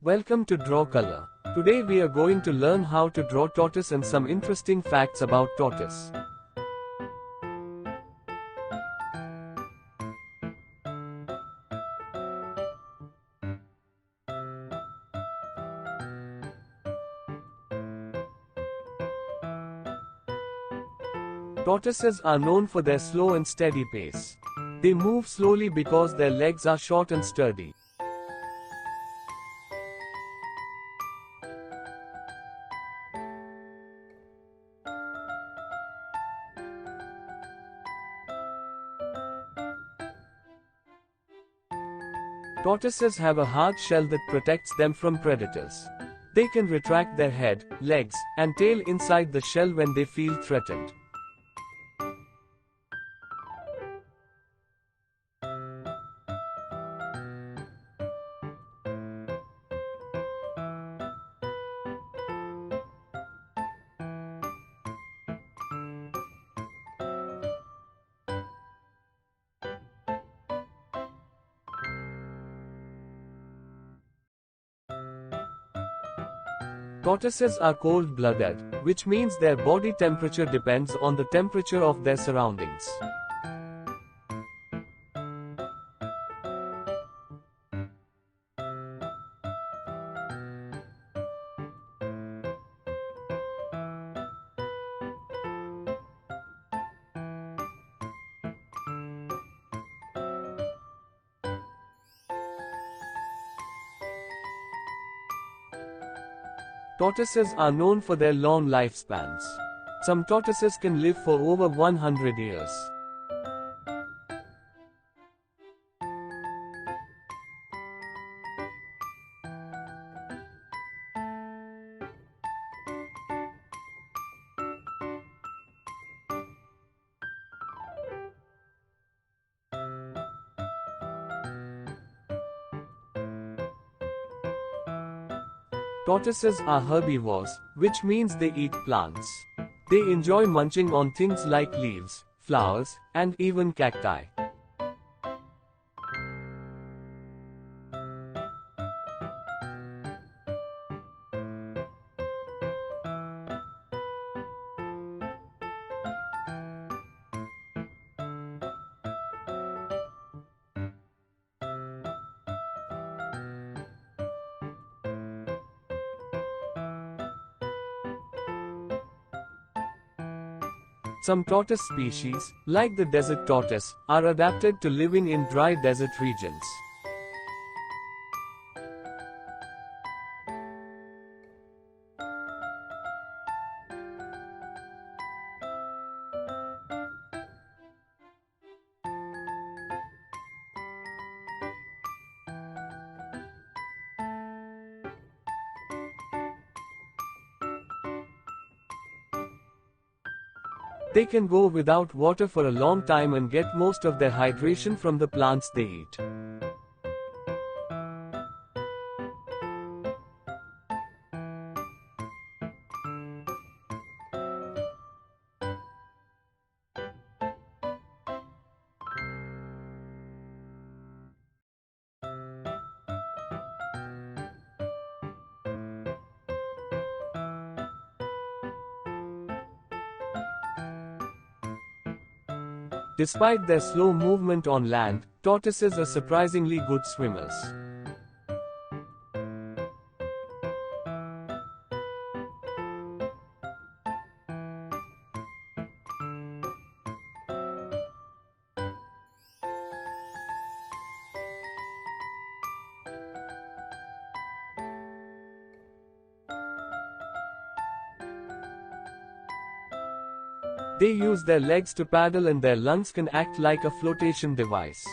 Welcome to Draw Color. Today we are going to learn how to draw tortoise and some interesting facts about tortoise. Tortoises are known for their slow and steady pace. They move slowly because their legs are short and sturdy. Tortoises have a hard shell that protects them from predators. They can retract their head, legs, and tail inside the shell when they feel threatened. Tortoises are cold-blooded, which means their body temperature depends on the temperature of their surroundings. Tortoises are known for their long lifespans. Some tortoises can live for over 100 years. Tortoises are herbivores, which means they eat plants. They enjoy munching on things like leaves, flowers, and even cacti. Some tortoise species, like the desert tortoise, are adapted to living in dry desert regions. They can go without water for a long time and get most of their hydration from the plants they eat. Despite their slow movement on land, tortoises are surprisingly good swimmers. They use their legs to paddle and their lungs can act like a flotation device.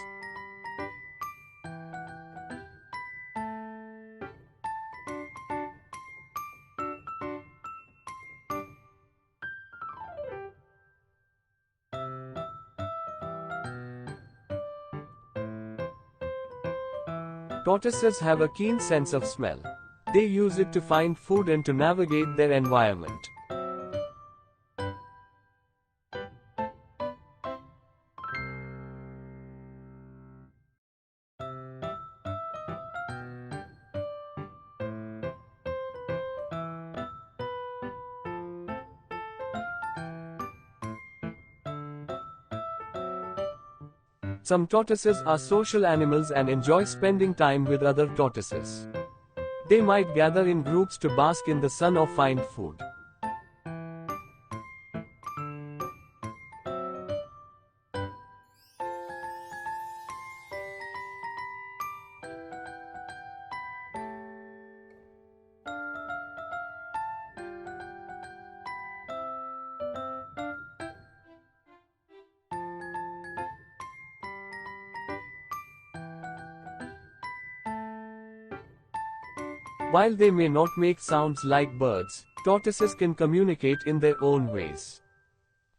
Tortoises have a keen sense of smell. They use it to find food and to navigate their environment. Some tortoises are social animals and enjoy spending time with other tortoises. They might gather in groups to bask in the sun or find food. While they may not make sounds like birds, tortoises can communicate in their own ways.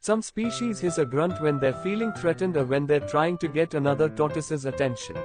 Some species hiss a grunt when they're feeling threatened or when they're trying to get another tortoise's attention.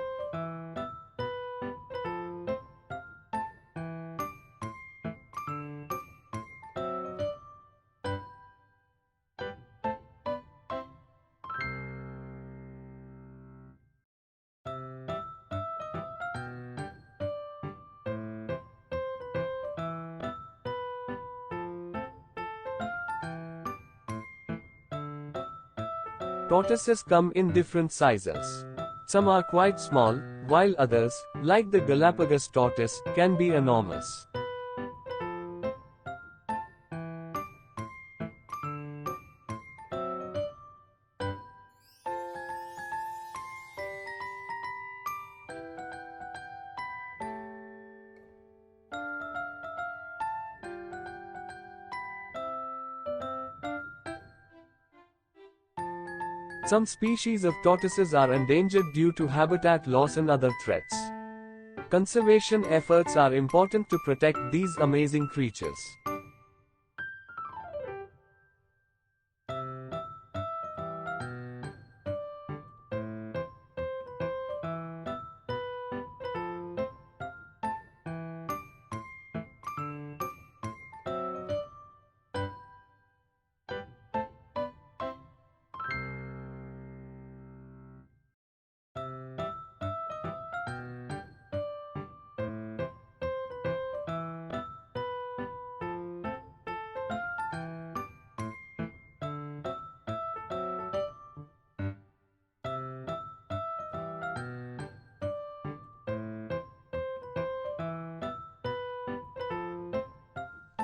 Tortoises come in different sizes. Some are quite small, while others, like the Galapagos tortoise, can be enormous. Some species of tortoises are endangered due to habitat loss and other threats. Conservation efforts are important to protect these amazing creatures.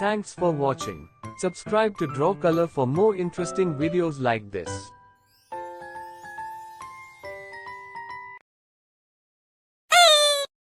Thanks for watching. Subscribe to Draw Color for more interesting videos like this.